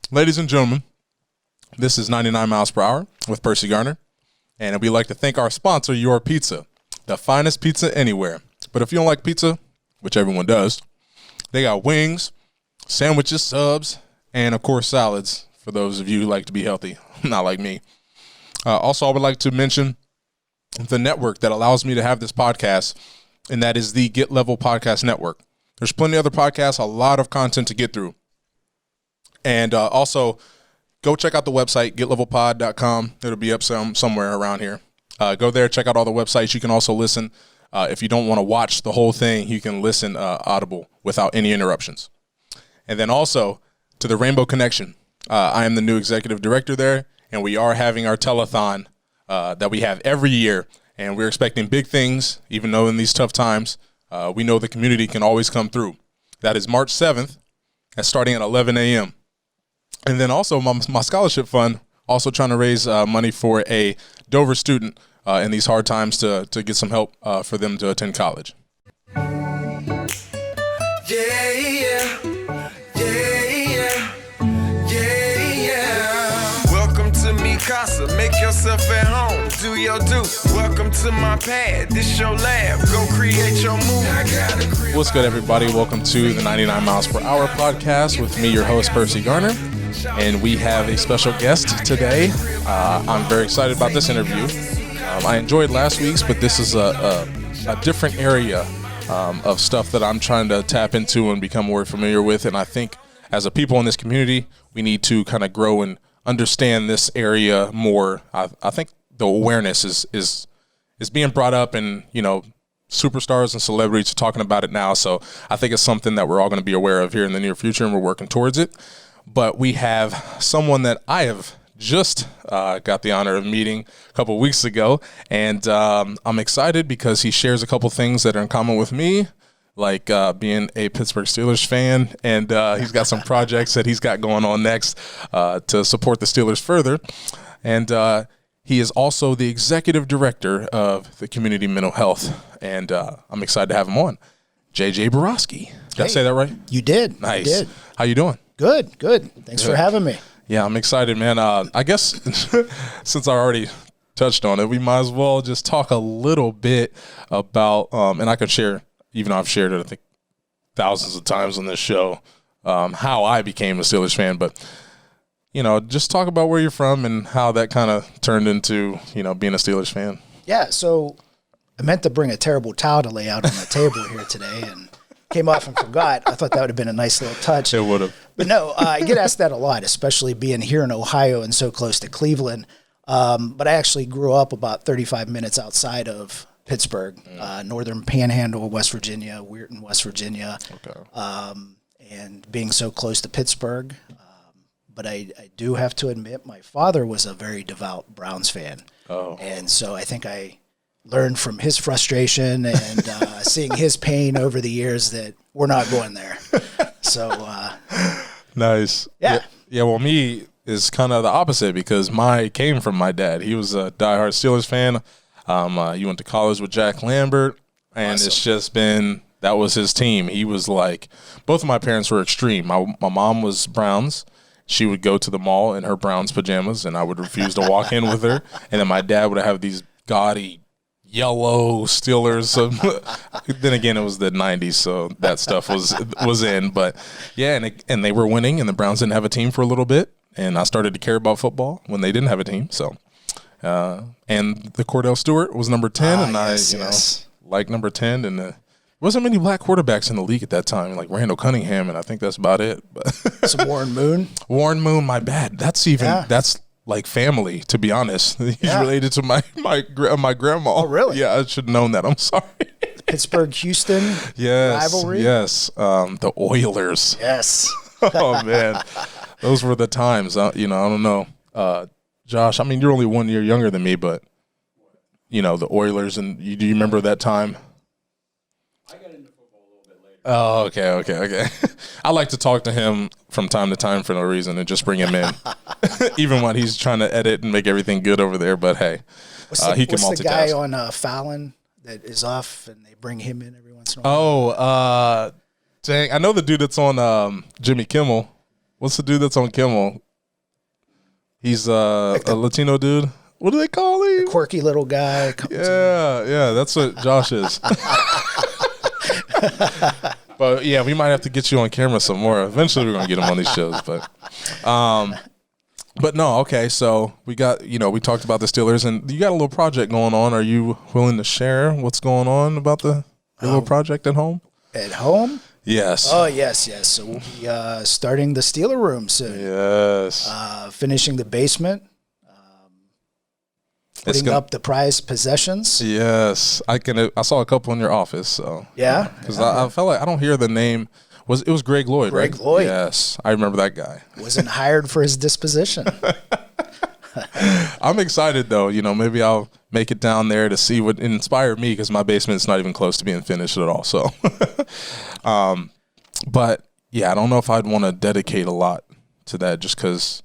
Ladies and gentlemen, this is 99 miles per hour with Perci Garner, and we'd like to thank our sponsor, Your Pizza, the finest pizza anywhere. But if you don't like pizza, which everyone does, they got wings, sandwiches, subs, and of course salads for those of you who like to be healthy, not like me. Also, I would like to mention the network that allows me to have this podcast, and that is the Get Level Podcast Network. There's plenty of other podcasts, a lot of content to get through. And also, go check out the website, getlevelpod.com. It'll be up somewhere around here. Go there, check out all the websites. You can also listen. If you don't want to watch the whole thing, you can listen audible without any interruptions. And then also, to the Rainbow Connection. I am the new executive director there, and we are having our telethon that we have every year. And we're expecting big things, even though in these tough times, we know the community can always come through. That is March 7th, starting at 11 a.m. And then also my scholarship fund, also trying to raise money for a Dover student in these hard times to get some help for them to attend college. Welcome to me casa, make yourself at home, do your do. Welcome to my pad, this your lab, go create your move. What's good, everybody? Welcome to the 99 miles per hour podcast with me, your host, Perci Garner. And we have a special guest today. I'm very excited about this interview. I enjoyed last week's, but this is a different area of stuff that I'm trying to tap into and become more familiar with. And I think as a people in this community, we need to kind of grow and understand this area more. I think the awareness is being brought up, and superstars and celebrities are talking about it now. So I think it's something that we're all going to be aware of here in the near future, and we're working towards it. But we have someone that I have just got the honor of meeting a couple of weeks ago, and I'm excited because he shares a couple things that are in common with me, like being a Pittsburgh Steelers fan, and he's got some projects that he's got going on next to support the Steelers further. And he is also the executive director of the Community Mental Health, and I'm excited to have him on. JJ Boroski. Did I say that right? You did. Nice. You did. How you doing? Good. Thanks for having me. Yeah, I'm excited, man. I guess since I already touched on it, we might as well just talk a little bit about, and I can share, even though I've shared it, I think, thousands of times on this show, how I became a Steelers fan. But, just talk about where you're from and how that kind of turned into, being a Steelers fan. Yeah, so I meant to bring a terrible towel to lay out on the table here today, and came off and forgot. I thought that would have been a nice little touch. It would have. But no, I get asked that a lot, especially being here in Ohio and so close to Cleveland. But I actually grew up about 35 minutes outside of Pittsburgh, northern Panhandle, West Virginia, Weirton, West Virginia. Okay. And being so close to Pittsburgh. But I do have to admit, my father was a very devout Browns fan. Oh. And so I think I learned from his frustration and seeing his pain over the years that we're not going there. So, nice. Yeah. Yeah. Well, me is kind of the opposite because came from my dad. He was a diehard Steelers fan. He went to college with Jack Lambert, and awesome. It's just been, that was his team. He was like, both of my parents were extreme. My mom was Browns. She would go to the mall in her Browns pajamas, and I would refuse to walk in with her. And then my dad would have these gaudy yellow Steelers. Then again, it was the 90s, so that stuff was in. But yeah, and they were winning, and the Browns didn't have a team for a little bit, and I started to care about football when they didn't have a team. So, and the Cordell Stewart was number 10, and yes. Like number 10, and there wasn't many black quarterbacks in the league at that time, like Randall Cunningham, and I think that's about it. But some Warren Moon. Warren Moon, my bad. That's like family, to be honest. He's related to my grandma. Oh, really? Yeah, I should have known that. I'm sorry. Pittsburgh-Houston rivalry? Yes. The Oilers. Yes. Oh, man. Those were the times. I don't know. Josh, I mean, you're only 1 year younger than me, but, the Oilers, and do you remember that time? I got into football a little bit later. Oh, okay. I like to talk to him from time to time for no reason and just bring him in, even when he's trying to edit and make everything good over there. But hey, he can multitask. What's the guy on Fallon that is off and they bring him in every once in a while? Dang, I know the dude that's on Jimmy Kimmel. What's the dude that's on Kimmel? He's a Latino dude. What do they call him? Quirky little guy. Yeah, that's what Josh is. But yeah, we might have to get you on camera some more. Eventually, we're gonna get him on these shows. But no, okay. So we got, we talked about the Steelers, and you got a little project going on. Are you willing to share what's going on about your little project at home? At home? Yes. Oh, yes. So we'll be starting the Steeler room soon. Yes. Finishing the basement. Putting up the prized possessions. Yes. I saw a couple in your office. So yeah. Because I felt like I don't hear the name. It was Greg Lloyd, right? Greg Lloyd. Yes. I remember that guy. Wasn't hired for his disposition. I'm excited, though. Maybe I'll make it down there to see what inspired me, because my basement's not even close to being finished at all. So, but yeah, I don't know if I'd want to dedicate a lot to that, just because,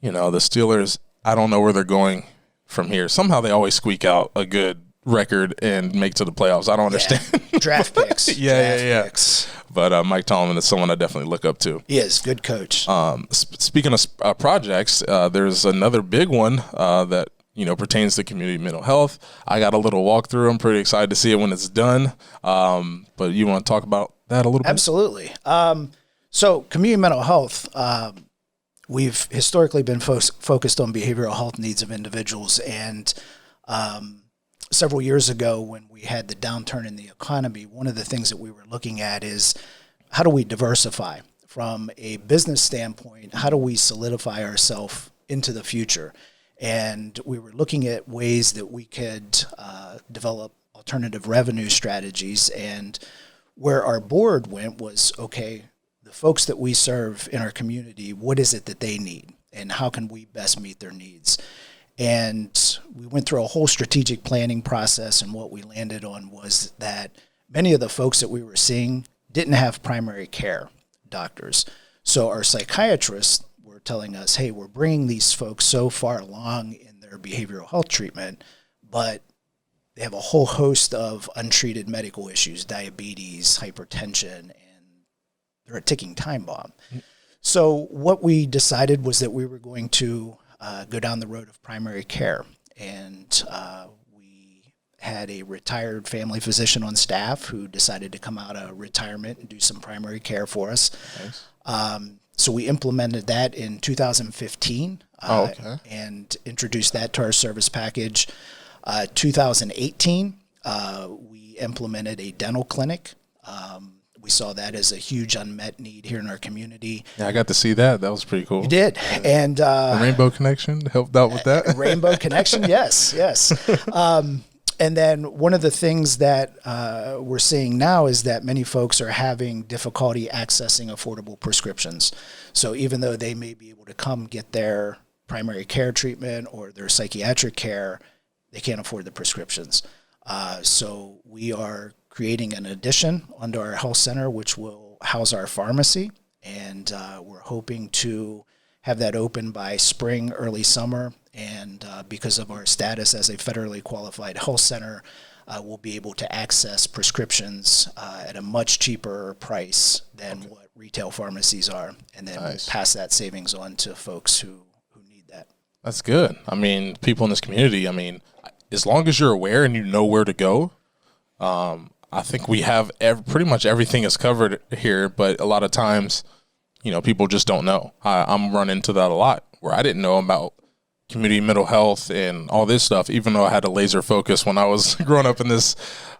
the Steelers, I don't know where they're going from here. Somehow they always squeak out a good record and make to the playoffs. I don't understand. Draft picks. Yeah. Picks. But Mike Tomlin is someone I definitely look up to. He is. Good coach. Speaking of projects, there's another big one that, pertains to community mental health. I got a little walkthrough. I'm pretty excited to see it when it's done. But you want to talk about that a little bit? Absolutely. So community mental health, we've historically been focused on behavioral health needs of individuals. And several years ago, when we had the downturn in the economy, one of the things that we were looking at is, how do we diversify from a business standpoint? How do we solidify ourselves into the future? And we were looking at ways that we could develop alternative revenue strategies. And where our board went was, okay, the folks that we serve in our community, what is it that they need? And how can we best meet their needs? And we went through a whole strategic planning process, and what we landed on was that many of the folks that we were seeing didn't have primary care doctors. So our psychiatrists were telling us, hey, we're bringing these folks so far along in their behavioral health treatment, but they have a whole host of untreated medical issues, diabetes, hypertension, and they're a ticking time bomb. So what we decided was that we were going to go down the road of primary care. And we had a retired family physician on staff who decided to come out of retirement and do some primary care for us. Nice. So we implemented that in 2015 and introduced that to our service package. 2018, we implemented a dental clinic. We saw that as a huge unmet need here in our community. Yeah, I got to see that. That was pretty cool. You did. And the Rainbow Connection helped out with that. Rainbow Connection, yes. And then one of the things that we're seeing now is that many folks are having difficulty accessing affordable prescriptions. So even though they may be able to come get their primary care treatment or their psychiatric care, they can't afford the prescriptions. So we are creating an addition under our health center, which will house our pharmacy. And we're hoping to have that open by spring, early summer. And because of our status as a federally qualified health center, we'll be able to access prescriptions at a much cheaper price than what retail pharmacies are. And then we'll pass that savings on to folks who need that. That's good. I mean, people in this community, as long as you're aware and you know where to go, I think we have pretty much everything is covered here. But a lot of times, people just don't know. I'm running into that a lot, where I didn't know about community mental health and all this stuff, even though I had a laser focus when I was growing up in this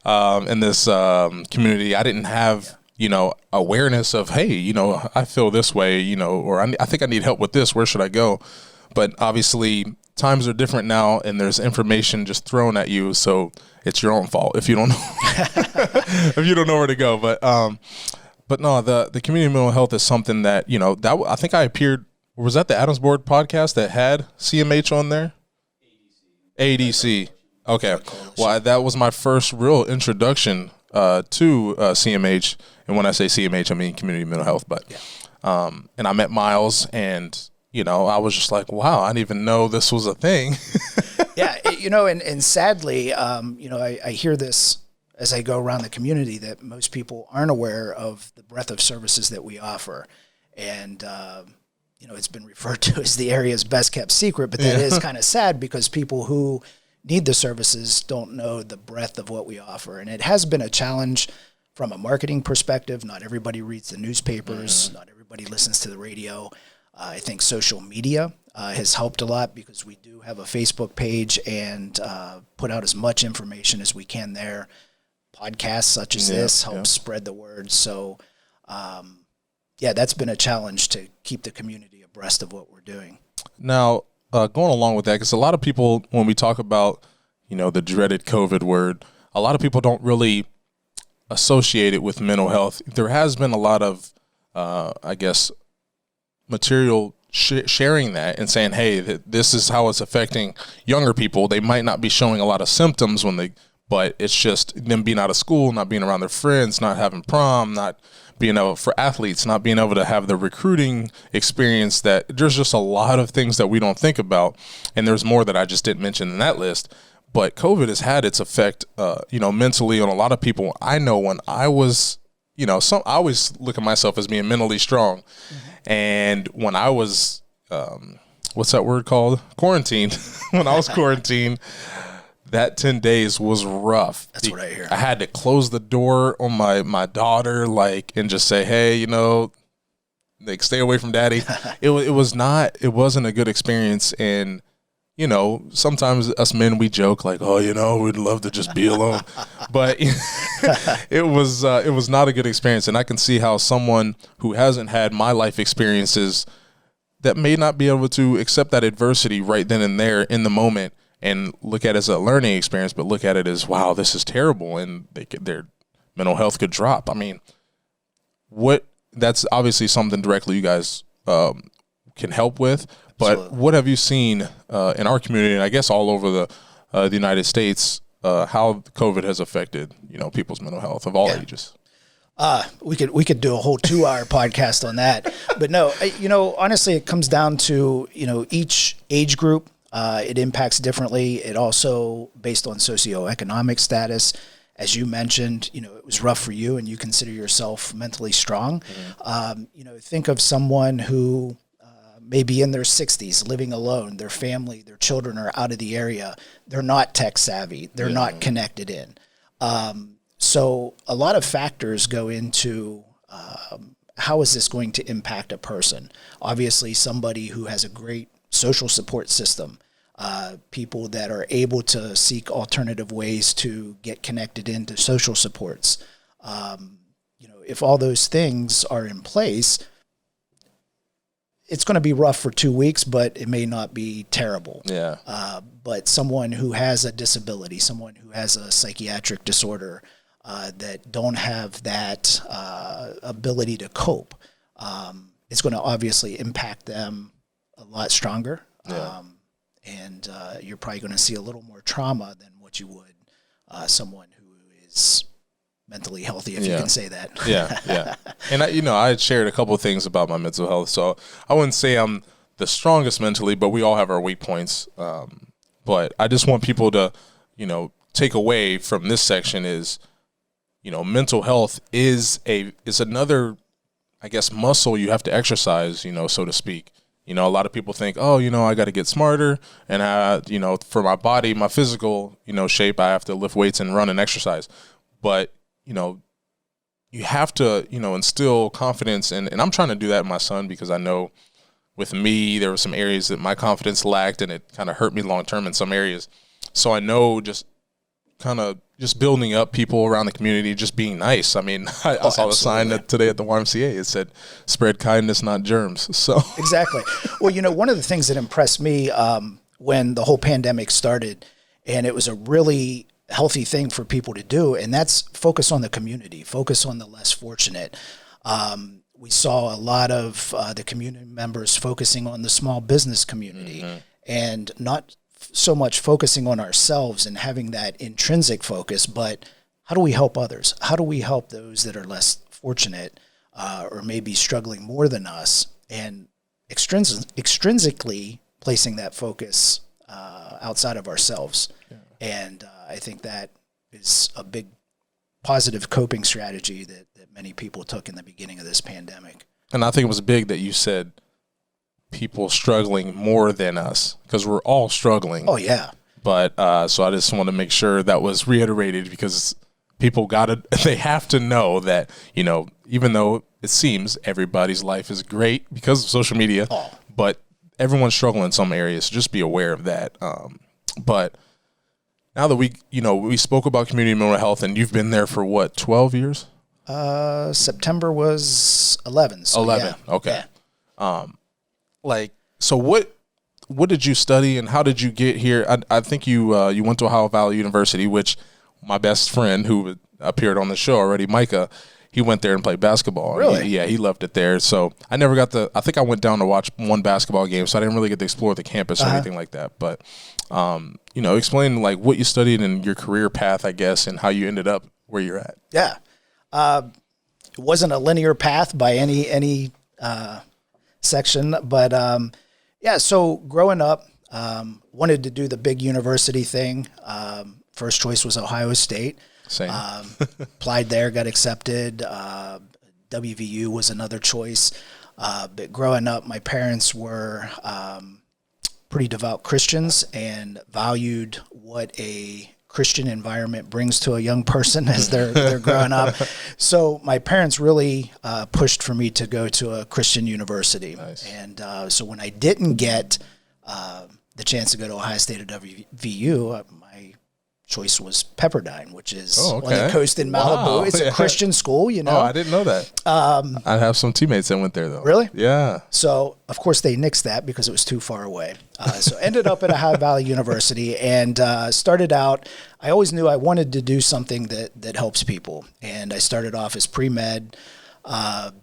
community. I didn't have, awareness of, hey, I feel this way, or I think I need help with this. Where should I go? But obviously times are different now, and there's information just thrown at you. So it's your own fault if you don't know, if you don't know where to go. But no, the community mental health is something that, that I think I appeared. Was that the Adams Board podcast that had CMH on there? ADC. Okay. Well, that was my first real introduction to CMH. And when I say CMH, I mean community mental health. But and I met Miles, and I was just like, wow, I didn't even know this was a thing. Yeah, and sadly, I hear this as I go around the community that most people aren't aware of the breadth of services that we offer. And, it's been referred to as the area's best kept secret, but that is kind of sad because people who need the services don't know the breadth of what we offer. And it has been a challenge from a marketing perspective. Not everybody reads the newspapers. Not everybody listens to the radio. I think social media has helped a lot because we do have a Facebook page and put out as much information as we can there. Podcasts such as this help spread the word. So, that's been a challenge to keep the community abreast of what we're doing. Now, going along with that, because a lot of people, when we talk about, the dreaded COVID word, a lot of people don't really associate it with mental health. There has been a lot of, material sharing that and saying, hey, this is how it's affecting younger people. They might not be showing a lot of symptoms but it's just them being out of school, not being around their friends, not having prom, not being able, for athletes, not being able to have the recruiting experience. That there's just a lot of things that we don't think about. And there's more that I just didn't mention in that list. But COVID has had its effect, mentally on a lot of people. I know when I was, I always look at myself as being mentally strong. And when I was, what's that word called? Quarantined. When I was quarantined, that 10 days was rough. That's what I hear. I had to close the door on my daughter, and just say, hey, stay away from daddy. It wasn't a good experience. And, sometimes us men, we joke we'd love to just be alone, but it was not a good experience. And I can see how someone who hasn't had my life experiences that may not be able to accept that adversity right then and there in the moment and look at it as a learning experience, but look at it as, wow, this is terrible. And their mental health could drop. I mean, that's obviously something directly you guys, can help with. But absolutely. What have you seen in our community, and I guess all over the United States, how COVID has affected people's mental health of all ages? We could do a whole 2-hour podcast on that. But no, honestly, it comes down to each age group. It impacts differently. It also based on socioeconomic status. As you mentioned, it was rough for you, and you consider yourself mentally strong. Mm-hmm. Think of someone who maybe in their 60s, living alone, their family, their children are out of the area. They're not tech savvy. They're not connected in. So a lot of factors go into how is this going to impact a person? Obviously, somebody who has a great social support system, people that are able to seek alternative ways to get connected into social supports. If all those things are in place, it's going to be rough for 2 weeks, but it may not be terrible. Yeah. But someone who has a disability, someone who has a psychiatric disorder, that don't have that ability to cope, it's going to obviously impact them a lot stronger. Yeah. And you're probably going to see a little more trauma than what you would someone who is mentally healthy, if you can say that. Yeah. And I shared a couple of things about my mental health. So I wouldn't say I'm the strongest mentally, but we all have our weak points. But I just want people to, take away from this section is, mental health is another, I guess, muscle you have to exercise, so to speak. A lot of people think, I got to get smarter, and for my body, my physical, shape, I have to lift weights and run and exercise. But, you have to, instill confidence, and I'm trying to do that in my son, because I know with me, there were some areas that my confidence lacked, and it kind of hurt me long term in some areas. So I know just building up people around the community, just being nice. I mean, I saw the sign today at the YMCA. It said, spread kindness, not germs. So exactly. Well, one of the things that impressed me when the whole pandemic started, and it was a really healthy thing for people to do, and that's focus on the community, focus on the less fortunate. We saw a lot of the community members focusing on the small business community, and not so much focusing on ourselves and having that intrinsic focus, but how do we help others? How do we help those that are less fortunate or maybe struggling more than us, and extrinsically placing that focus outside of ourselves. Yeah. And I think that is a big positive coping strategy that many people took in the beginning of this pandemic. And I think it was big that you said people struggling more than us, because we're all struggling. Oh, yeah. But so I just want to make sure that was reiterated, because people they have to know that, you know, even though it seems everybody's life is great because of social media, but everyone's struggling in some areas. So just be aware of that. But now that we spoke about community mental health, and you've been there for what, 12 years? September was 11. So 11. Yeah. Okay. Yeah. So what did you study, and how did you get here? I think you went to Ohio Valley University, which my best friend who appeared on the show already, Micah, he went there and played basketball. Really? He loved it there. So I never I think I went down to watch one basketball game, so I didn't really get to explore the campus or anything like that. But, explain like what you studied and your career path, I guess, and how you ended up where you're at. Yeah. It wasn't a linear path by any section, but so growing up, wanted to do the big university thing. First choice was Ohio State. Same. Applied there, got accepted. WVU was another choice. But growing up, my parents were pretty devout Christians and valued what a Christian environment brings to a young person as they're growing up. So my parents really pushed for me to go to a Christian university. Nice. And so when I didn't get the chance to go to Ohio State or WVU, my choice was Pepperdine, which is on the coast in Malibu. Wow. It's a Christian school, you know. Oh, I didn't know that. I have some teammates that went there, though. Really? Yeah. So, of course, they nixed that because it was too far away. So ended up at Ohio Valley University and started out, I always knew I wanted to do something that helps people. And I started off as pre-med,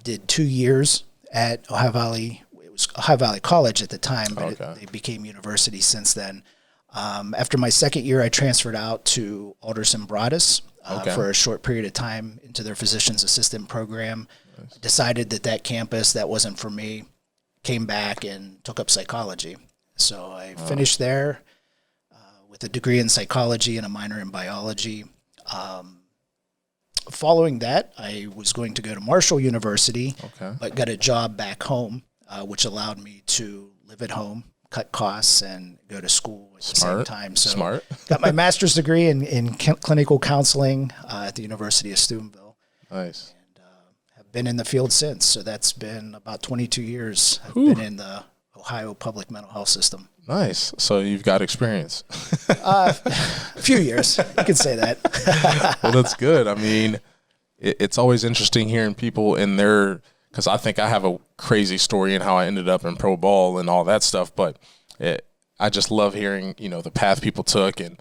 did 2 years at Ohio Valley. It was Ohio Valley College at the time, but it became university since then. After my second year, I transferred out to Alderson Broadus for a short period of time into their physician's assistant program. Nice. Decided that campus, that wasn't for me. Came back and took up psychology. So I finished there with a degree in psychology and a minor in biology. Following that, I was going to go to Marshall University, but got a job back home, which allowed me to live at home, cut costs, and go to school at the same time. So got my master's degree in clinical counseling at the University of Steubenville. Nice. And have been in the field since. So that's been about 22 years. I've been in the Ohio public mental health system. Nice. So you've got experience. A few years. You could say that. Well, that's good. I mean, it's always interesting hearing people in their, because I think I have a crazy story in how I ended up in pro ball and all that stuff. But I just love hearing, the path people took and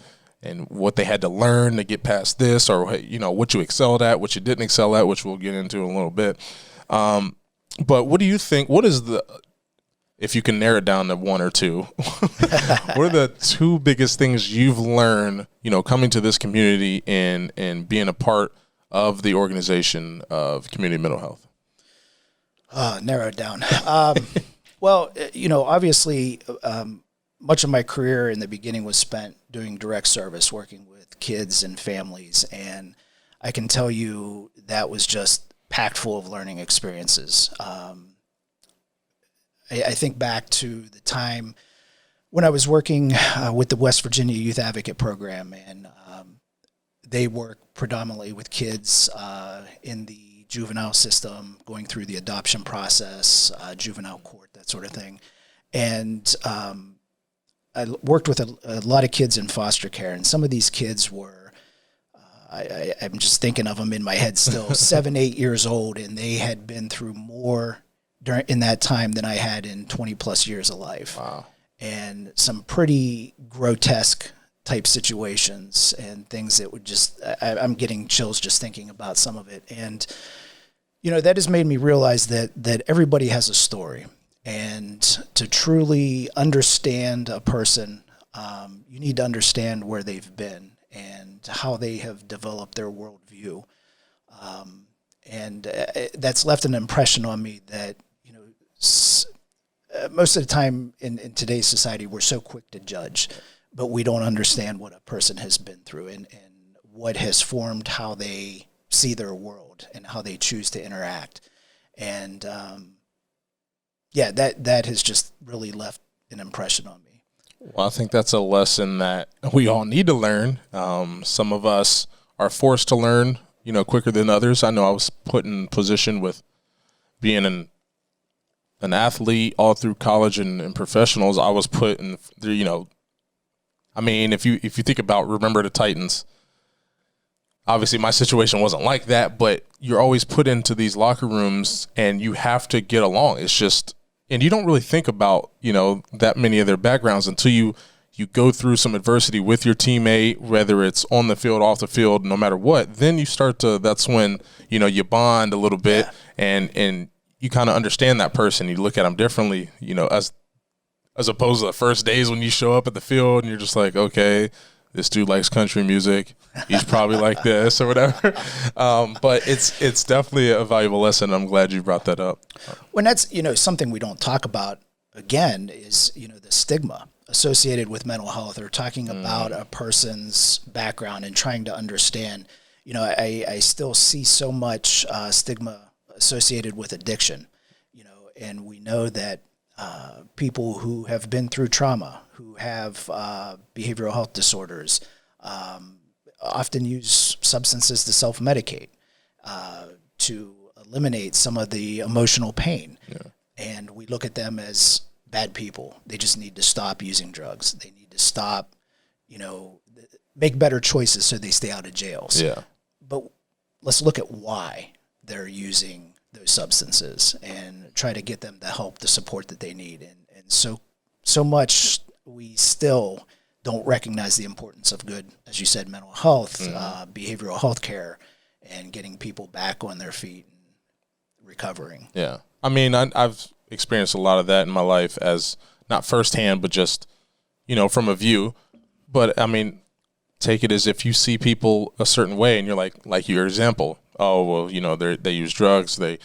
what they had to learn to get past this, or, what you excelled at, what you didn't excel at, which we'll get into in a little bit. But what do you think, if you can narrow it down to one or two, what are the two biggest things you've learned, coming to this community and being a part of the organization of community mental health? Narrow it down. Well, obviously, much of my career in the beginning was spent doing direct service, working with kids and families. And I can tell you that was just packed full of learning experiences. I think back to the time when I was working with the West Virginia Youth Advocate Program, and they work predominantly with kids in the juvenile system, going through the adoption process, juvenile court, that sort of thing. And I worked with a lot of kids in foster care, and some of these kids were, I'm just thinking of them in my head still, 7, 8 years old, and they had been through more in that time than I had in 20 plus years of life. Wow. And some pretty grotesque type situations and things that would just, I'm getting chills just thinking about some of it. And, that has made me realize that everybody has a story, and to truly understand a person, you need to understand where they've been and how they have developed their worldview. And that's left an impression on me that, most of the time in today's society, we're so quick to judge, but we don't understand what a person has been through and what has formed how they see their world and how they choose to interact. And that has just really left an impression on me. Well, I think that's a lesson that we all need to learn. Some of us are forced to learn, quicker than others. I know I was put in position with being an athlete all through college and professionals. I was put in, I mean, if you think about, remember the Titans, obviously my situation wasn't like that, but you're always put into these locker rooms and you have to get along. It's just, and you don't really think about, that many of their backgrounds until you go through some adversity with your teammate, whether it's on the field, off the field, no matter what. Then you start to, that's when, you bond a little bit and you kind of understand that person. You look at them differently, as opposed to the first days when you show up at the field and you're just like, okay, this dude likes country music. He's probably like this or whatever. But it's definitely a valuable lesson. I'm glad you brought that up. When that's, something we don't talk about again is, the stigma associated with mental health, or talking about a person's background and trying to understand. I still see so much stigma associated with addiction, and we know that people who have been through trauma, who have behavioral health disorders, often use substances to self-medicate to eliminate some of the emotional pain. Yeah. And we look at them as bad people. They just need to stop using drugs. They need to stop, make better choices so they stay out of jails. Yeah. But let's look at why they're using those substances and try to get them the help, the support that they need. And so much we still don't recognize the importance of good, as you said, mental health, behavioral health care, and getting people back on their feet and recovering. Yeah. I mean, I've experienced a lot of that in my life, as not firsthand, but just, from a view. But I mean, take it as if you see people a certain way and you're like your example. Oh, well, they use drugs. They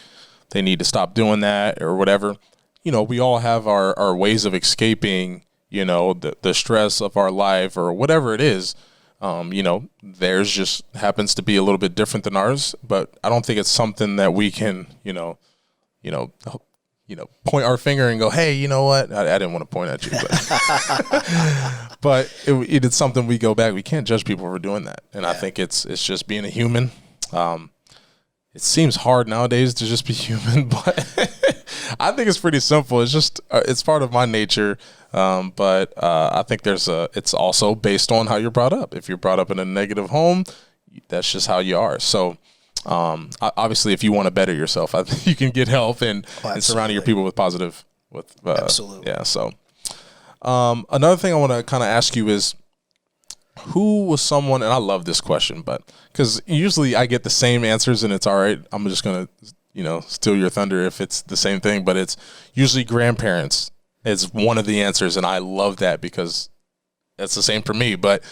need to stop doing that or whatever. We all have our ways of escaping, the stress of our life or whatever it is. Theirs just happens to be a little bit different than ours, but I don't think it's something that we can, point our finger and go, hey, you know what? I didn't want to point at you, but it's something we go back. We can't judge people for doing that. And I think it's just being a human. It seems hard nowadays to just be human, but I think it's pretty simple. It's just, it's part of my nature. But I think it's also based on how you're brought up. If you're brought up in a negative home, that's just how you are. So, obviously if you want to better yourself, I think you can get help and surrounding your people with positive, absolutely. Yeah. So, another thing I want to kind of ask you is, who was someone, and I love this question, but because usually I get the same answers and it's all right. I'm just going to, steal your thunder if it's the same thing, but it's usually grandparents is one of the answers. And I love that because that's the same for me. But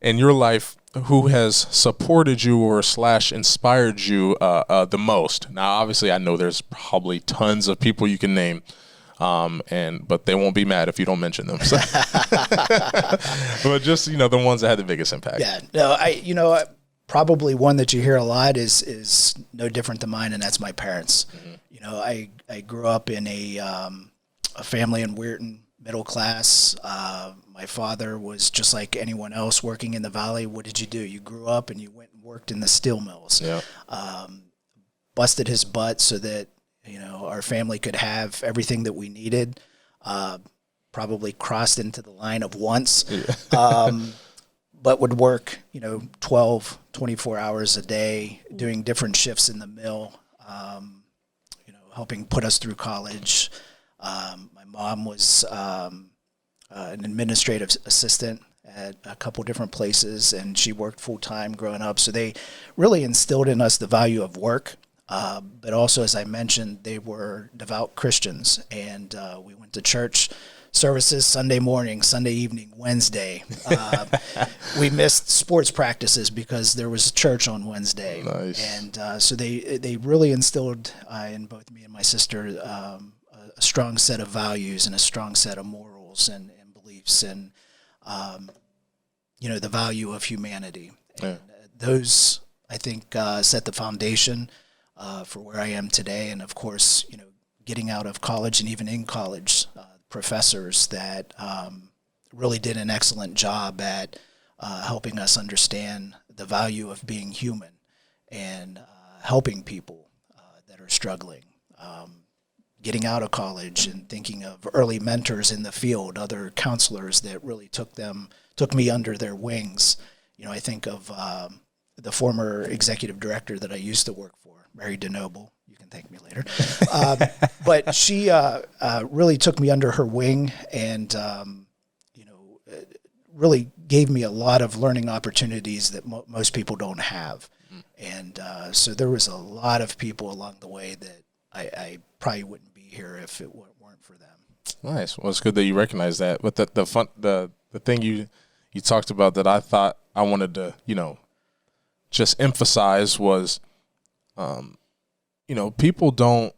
in your life, who has supported you or / inspired you the most? Now, obviously I know there's probably tons of people you can name. But they won't be mad if you don't mention them. So. But just, the ones that had the biggest impact. Yeah, no, probably one that you hear a lot is no different than mine, and that's my parents. Mm-hmm. I grew up in a family in Weirton, middle class. My father was just like anyone else working in the valley. What did you do? You grew up and you went and worked in the steel mills. Yeah. Busted his butt so that our family could have everything that we needed. Probably crossed into the line of once, but would work, 12, 24 hours a day, doing different shifts in the mill, helping put us through college. My mom was an administrative assistant at a couple different places, and she worked full time growing up. So they really instilled in us the value of work. But also, as I mentioned, they were devout Christians, and we went to church services Sunday morning, Sunday evening, Wednesday. We missed sports practices because there was church on Wednesday. Nice. And so they really instilled in both me and my sister a strong set of values and a strong set of morals and beliefs and, the value of humanity. Yeah. And those, I think, set the foundation for where I am today. And of course, getting out of college and even in college, professors that really did an excellent job at helping us understand the value of being human and helping people that are struggling. Getting out of college and thinking of early mentors in the field, other counselors that really took me under their wings. I think of the former executive director that I used to work for, Mary DeNoble. You can thank me later. But she really took me under her wing and, really gave me a lot of learning opportunities that most people don't have. And so there was a lot of people along the way that I probably wouldn't be here if it weren't for them. Nice. Well, it's good that you recognize that. But the thing you talked about that I thought I wanted to, just emphasize was, people don't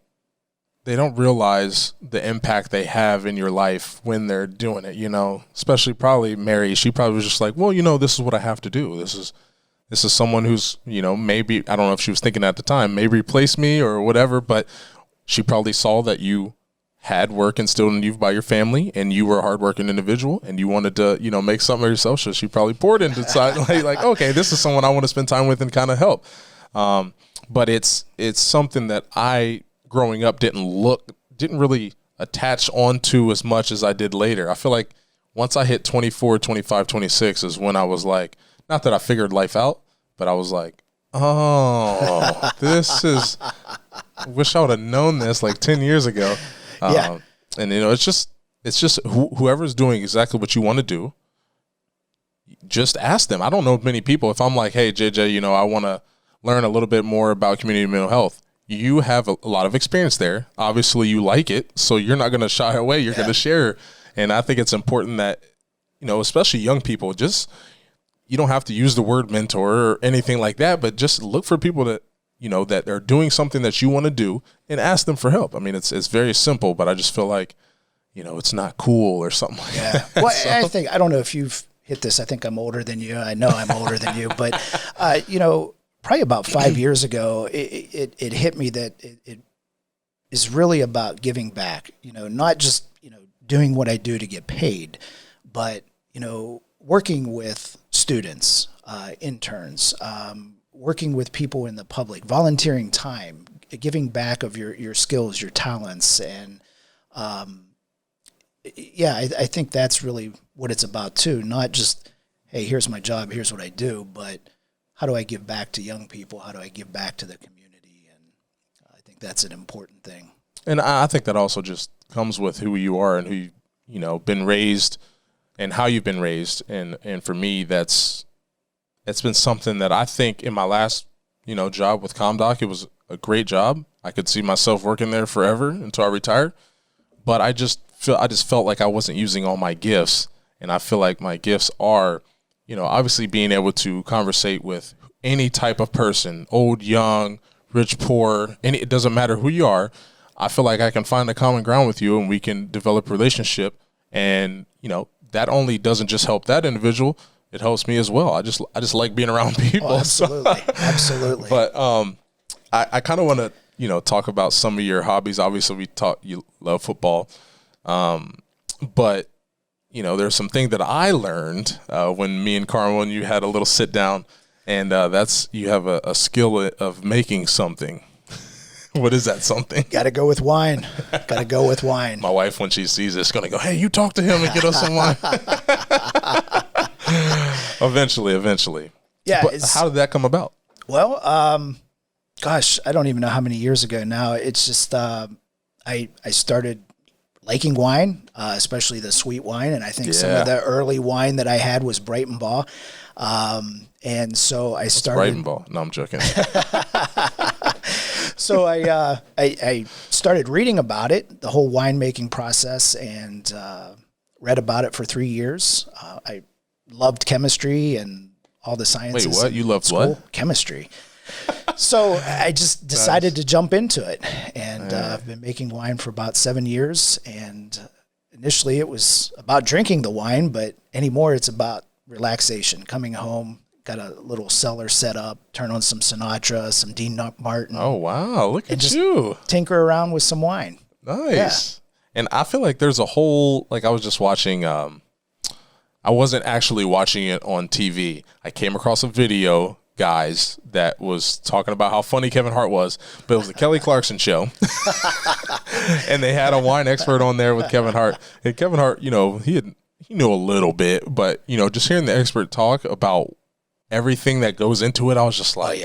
realize the impact they have in your life when they're doing it, especially probably Mary. She probably was just like, well, this is what I have to do. This is someone who's, maybe, I don't know if she was thinking at the time, maybe replace me or whatever, but she probably saw that you had work instilled in you by your family and you were a hardworking individual and you wanted to, make something of yourself. So she probably poured into side like, okay, this is someone I want to spend time with and kind of help. But it's something that I, growing up, didn't really attach onto as much as I did later. I feel like once I hit 24, 25, 26 is when I was like, not that I figured life out, but I was like, oh, wish I would have known this like 10 years ago. Yeah. And it's just whoever's doing exactly what you want to do, just ask them. I don't know many people. If I'm like, hey, JJ, I want to learn a little bit more about community mental health. You have a lot of experience there. Obviously you like it, so you're not going to shy away. You're going to share. And I think it's important that, especially young people, just, you don't have to use the word mentor or anything like that, but just look for people that, that are doing something that you want to do and ask them for help. I mean, it's very simple, but I just feel like, it's not cool or something like that. Well, so. I don't know if you've hit this. I think I'm older than you. I know I'm older than you, but, probably about 5 years ago, it hit me that it is really about giving back, not just, doing what I do to get paid, but, working with students, interns, working with people in the public, volunteering time, giving back of your skills, your talents. And, I think that's really what it's about too. Not just, hey, here's my job, here's what I do, but how do I give back to young people? How do I give back to the community? And I think that's an important thing. And I think that also just comes with who you are and who been raised and how you've been raised. And for me, it's been something that I think in my last, job with ComDoc, it was a great job. I could see myself working there forever until I retired. But I just felt like I wasn't using all my gifts. And I feel like my gifts are, obviously being able to conversate with any type of person, old, young, rich, poor, it doesn't matter who you are. I feel like I can find a common ground with you and we can develop a relationship. And, that only doesn't just help that individual. It helps me as well. I just like being around people. Oh, absolutely. Absolutely. But I kind of want to, talk about some of your hobbies. Obviously you love football. But there's some thing that I learned when me and Carl and you had a little sit down, and that's you have a skill of making something. What is that something? Got to go with wine. Got to go with wine. My wife, when she sees this, is going to go, hey, you talk to him and get us some wine. Eventually. Yeah. But how did that come about? Well, gosh, I don't even know how many years ago now. It's just I started liking wine, especially the sweet wine. And I think some of the early wine that I had was Brighton Baugh. And so I started. Brighton Baugh. No, I'm joking. So I started reading about it, the whole winemaking process, and read about it for 3 years. I loved chemistry and all the sciences. Wait, what? You loved what? Chemistry. So I just decided to jump into it, and I've been making wine for about 7 years. And initially it was about drinking the wine, but anymore it's about relaxation, coming home, got a little cellar set up, turn on some Sinatra, some Dean Martin. Oh, wow. Look at just you. Tinker around with some wine. Nice. Yeah. And I feel like there's a whole, like I was just watching, I wasn't actually watching it on TV. I came across a video, guys, that was talking about how funny Kevin Hart was, but it was the Kelly Clarkson show. And they had a wine expert on there with Kevin Hart. And Kevin Hart, you know, he knew a little bit, but, you know, just hearing the expert talk about everything that goes into it, I was just like,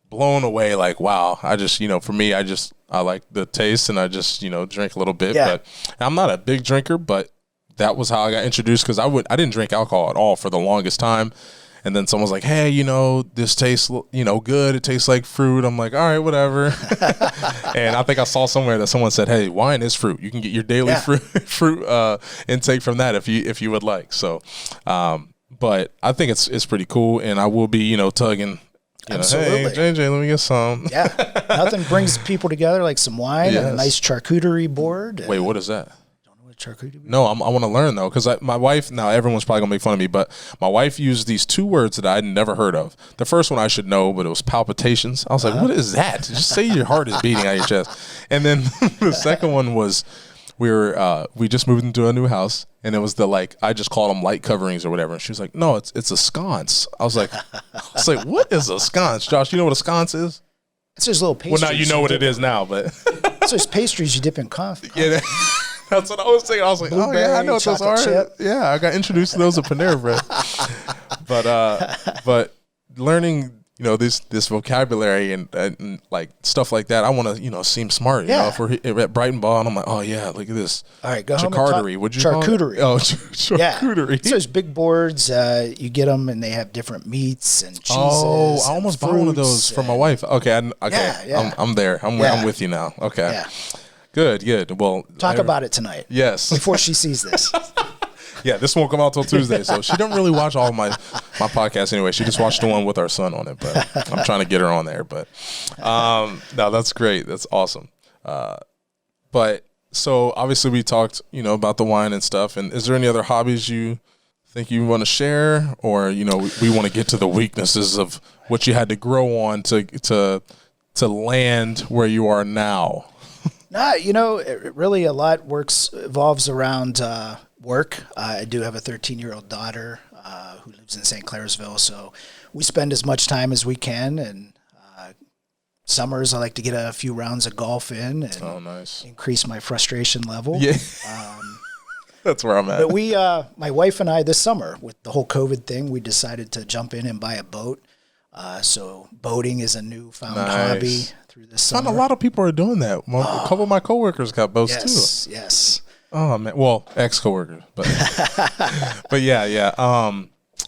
blown away. Like, wow. I just, you know, for me, I like the taste and I just, you know, drink a little bit, but I'm not a big drinker, but that was how I got introduced, because I didn't drink alcohol at all for the longest time. And then someone's like, hey, you know, this tastes, you know, good. It tastes like fruit. I'm like, all right, whatever. And I think I saw somewhere that someone said, hey, wine is fruit. You can get your daily fruit intake from that if you would like. So, but I think it's pretty cool. And I will be, you know, tugging, you know, hey, JJ, let me get some. Yeah. Nothing brings people together like some wine and a nice charcuterie board. Wait, what is that? Charcuterie? No, I want to learn though, because my wife, now everyone's probably gonna make fun of me, but my wife used these two words that I'd never heard of. The first one I should know, but it was palpitations. I was like, what is that? Just say your heart is beating out your chest. And then the second one was we just moved into a new house, and it was I just called them light coverings or whatever. And she was like, no, it's a sconce. I was like, what is a sconce? Josh, you know what a sconce is? It's just little pastries. Well, now you know what it is now, but it's those pastries you dip in coffee. Yeah. That's what I was thinking. I was like, blueberry, oh yeah, I know what those are. Chip. Yeah, I got introduced to those at Panera Bread. But learning, you know, this vocabulary and like stuff like that, I want to, you know, seem smart. You know, if we're at Brighton Ball, and I'm like, oh yeah, look at this. All right, go home. Would you charcuterie? Call it? Charcuterie. Yeah. It's those big boards. You get them, and they have different meats and cheeses. Oh, I almost bought one of those for my wife. Okay, I'm there. I'm with you now. Okay. Yeah. Good. Well, talk about it tonight. Yes. Before she sees this. Yeah, this won't come out till Tuesday, so she don't really watch all my podcasts anyway. She just watched the one with our son on it, but I'm trying to get her on there. But no, that's great. That's awesome. But so obviously we talked, you know, about the wine and stuff. And is there any other hobbies you think you want to share, or you know, we want to get to the weaknesses of what you had to grow on to land where you are now? You know, really a lot evolves around work. I do have a 13-year-old daughter who lives in St. Clairsville, so we spend as much time as we can. And summers, I like to get a few rounds of golf in and increase my frustration level. Yeah, that's where I'm at. But my wife and I, this summer, with the whole COVID thing, we decided to jump in and buy a boat. So boating is a newfound hobby through this summer. A lot of people are doing that. A couple of my coworkers got boats too. Yes. Oh man, well, ex-coworkers, but but yeah.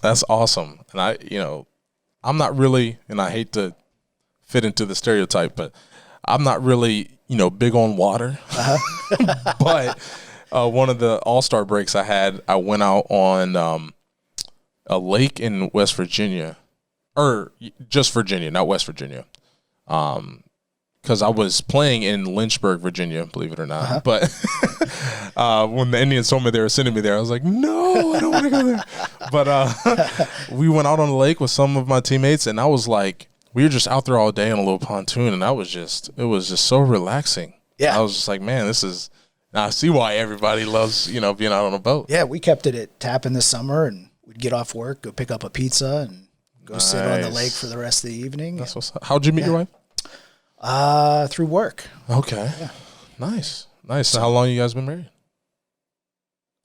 That's awesome. And I'm not really, and I hate to fit into the stereotype, but I'm not really, big on water. But one of the All-Star breaks I had, I went out on a lake in West Virginia. Or just Virginia, not West Virginia. Because I was playing in Lynchburg, Virginia, believe it or not. But when the Indians told me they were sending me there, I was like, no, I don't want to go there. But we went out on the lake with some of my teammates, and I was like, we were just out there all day on a little pontoon, and it was just so relaxing. Yeah. I was just like, man, I see why everybody loves, being out on a boat. Yeah, we kept it at Tappan this summer, and we'd get off work, go pick up a pizza, and go sit on the lake for the rest of the evening. That's what's up. How'd you meet your wife? Through work. Okay. Yeah. Nice. So how long you guys been married?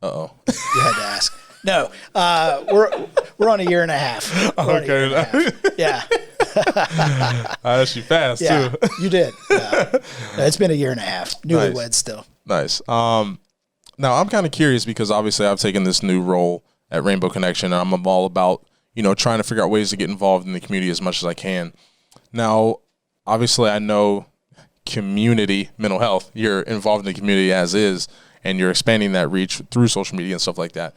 Uh-oh. You had to ask. No, we're on a year and a half. Okay. Yeah. I asked you fast, too. You did. It's been a year and a half. Newlyweds still. Nice. Now, I'm kind of curious because obviously I've taken this new role at Rainbow Connection, and I'm all about trying to figure out ways to get involved in the community as much as I can. Now, obviously, I know community mental health. You're involved in the community as is, and you're expanding that reach through social media and stuff like that.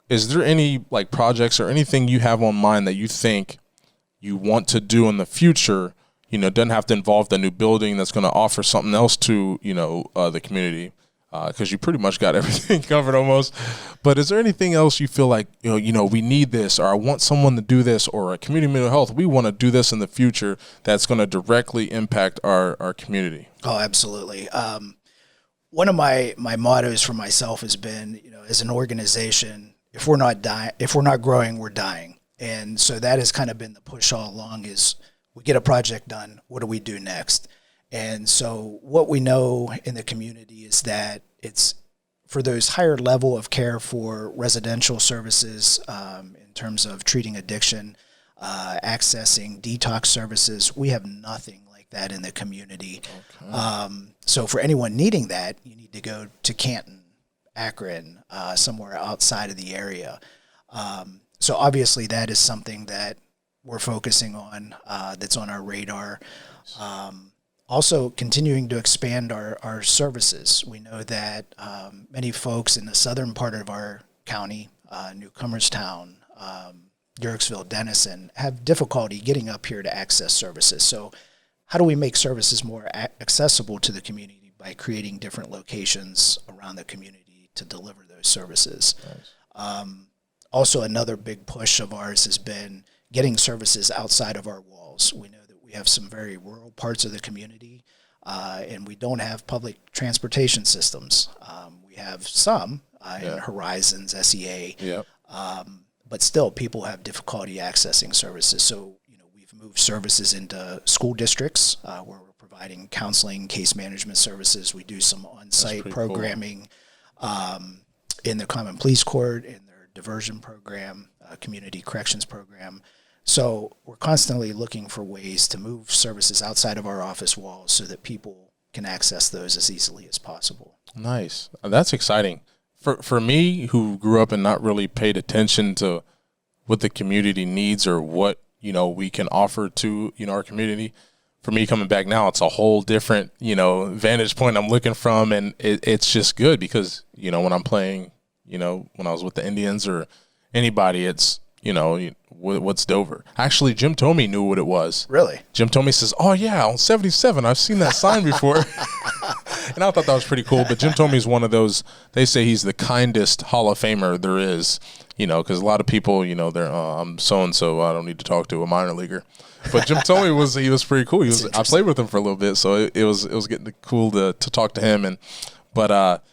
Is there any projects or anything you have on mind that you think you want to do in the future? Doesn't have to involve the new building that's going to offer something else to the community. because you pretty much got everything covered almost. But is there anything else you feel like, we need this, or I want someone to do this, or a community mental health, we want to do this in the future that's going to directly impact our community? Oh, absolutely. One of my mottos for myself has been, as an organization, if we're not growing, we're dying. And so that has kind of been the push all along is we get a project done. What do we do next? And so what we know in the community is that it's for those higher level of care for residential services in terms of treating addiction, accessing detox services. We have nothing like that in the community. Okay. So for anyone needing that, you need to go to Canton, Akron, somewhere outside of the area. So obviously that is something that we're focusing on, that's on our radar. Also continuing to expand our services. We know that many folks in the southern part of our county, Newcomerstown, Yerkesville, Denison, have difficulty getting up here to access services. So how do we make services more accessible to the community by creating different locations around the community to deliver those services? Nice. Also, another big push of ours has been getting services outside of our walls. We know that we have some very rural parts of the community, and we don't have public transportation systems. We have some in Horizons, SEA, but still people have difficulty accessing services. So, we've moved services into school districts where we're providing counseling, case management services. We do some on-site programming in the Common Police Court, in their diversion program, community corrections program. So we're constantly looking for ways to move services outside of our office walls so that people can access those as easily as possible. Nice. That's exciting. For me, who grew up and not really paid attention to what the community needs or what, we can offer to, our community, for me coming back now, it's a whole different, vantage point I'm looking from. And it's just good because, when I'm playing, when I was with the Indians or anybody, it's, what's Dover? Actually, Jim Tomey knew what it was. Really? Jim Tomey says, oh, yeah, on 77, I've seen that sign before. And I thought that was pretty cool. But Jim Tomey is one of those, they say he's the kindest Hall of Famer there is, because a lot of people, they're, I'm so-and-so, I don't need to talk to a minor leaguer. But Jim Tomey he was pretty cool. I played with him for a little bit, so it was getting cool to talk to him. But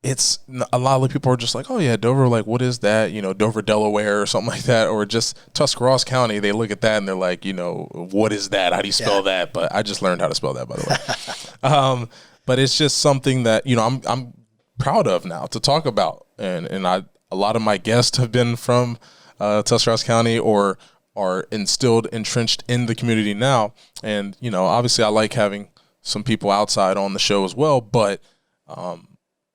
it's a lot of people are just like, oh yeah, Dover, like what is that? Dover, Delaware or something like that, or just Tuscarawas County. They look at that and they're like, what is that? How do you spell that? But I just learned how to spell that, by the way. But it's just something that, I'm proud of now to talk about. And a lot of my guests have been from Tuscarawas County or are entrenched in the community now. And, obviously I like having some people outside on the show as well, but,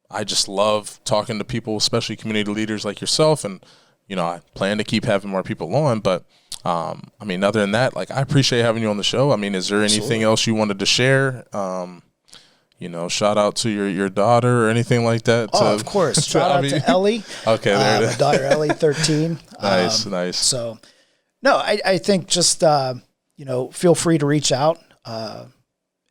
I just love talking to people, especially community leaders like yourself. And, I plan to keep having more people on. But, other than that, like, I appreciate having you on the show. Is there anything else you wanted to share? Shout out to your daughter or anything like that. Oh, of course. Shout out to Ellie. Okay, there it is. My daughter, Ellie, 13. Nice. So, no, I think just, feel free to reach out.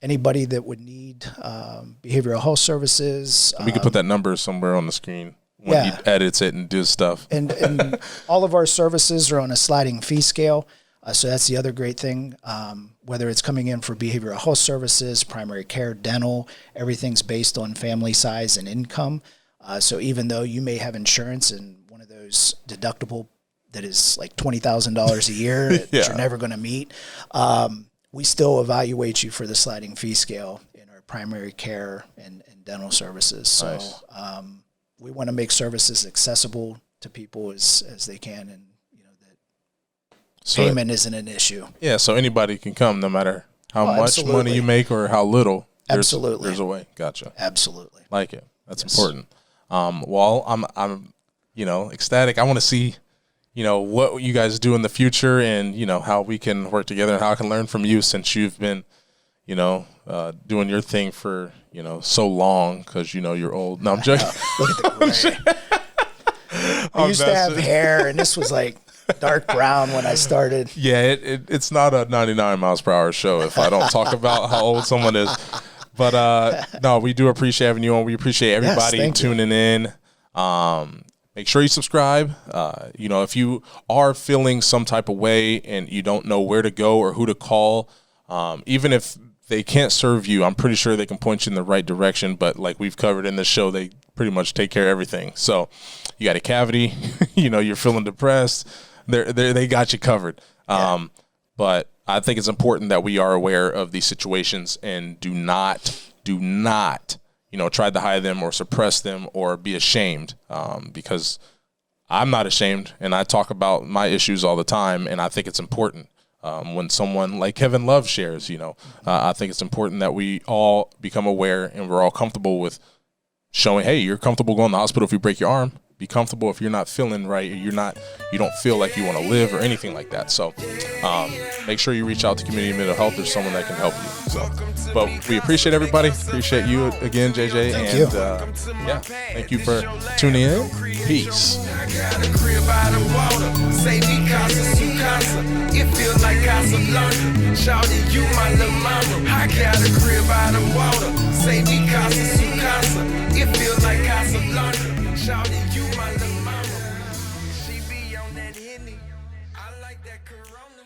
Anybody that would need behavioral health services. We could put that number somewhere on the screen when he edits it and does stuff. And all of our services are on a sliding fee scale. So that's the other great thing. Whether it's coming in for behavioral health services, primary care, dental, everything's based on family size and income. So even though you may have insurance and one of those deductible that is like $20,000 a year that you're never going to meet, we still evaluate you for the sliding fee scale in our primary care and dental services. So nice. We want to make services accessible to people as they can, and that payment isn't an issue. Yeah, so anybody can come no matter how much money you make or how little. There's a way. Gotcha. Absolutely. Like it. That's important. Well, I'm ecstatic. I want to see what you guys do in the future and, how we can work together and how I can learn from you since you've been, doing your thing for, so long because, you're old. No, I'm joking. Look at the gray. I used to have hair and this was like dark brown when I started. Yeah, it's not a 99 miles per hour show if I don't talk about how old someone is. But no, we do appreciate having you on. We appreciate everybody thank you. tuning in. Make sure you subscribe. If you are feeling some type of way and you don't know where to go or who to call, even if they can't serve you, I'm pretty sure they can point you in the right direction. But like we've covered in this show, they pretty much take care of everything. So you got a cavity, you're feeling depressed, they got you covered. But I think it's important that we are aware of these situations and do not, try to hide them or suppress them or be ashamed, because I'm not ashamed and I talk about my issues all the time, and I think it's important. When someone like Kevin Love shares, I think it's important that we all become aware and we're all comfortable with showing, hey, you're comfortable going to the hospital if you break your arm. Be comfortable if you're not feeling right, or you don't feel like you want to live or anything like that. So make sure you reach out to community mental health. There's someone that can help you. So, but we appreciate everybody. Appreciate you again, JJ. Thank you for tuning in. Peace. I got a crib out of water. Say me casa, su casa. It feels like Casablanca. Shawty, you my little mama. I got a crib out of water. Say me casa, su casa. It feels like Casablanca. Shawty, you my little mama. She be on that Henny. I like that Corona.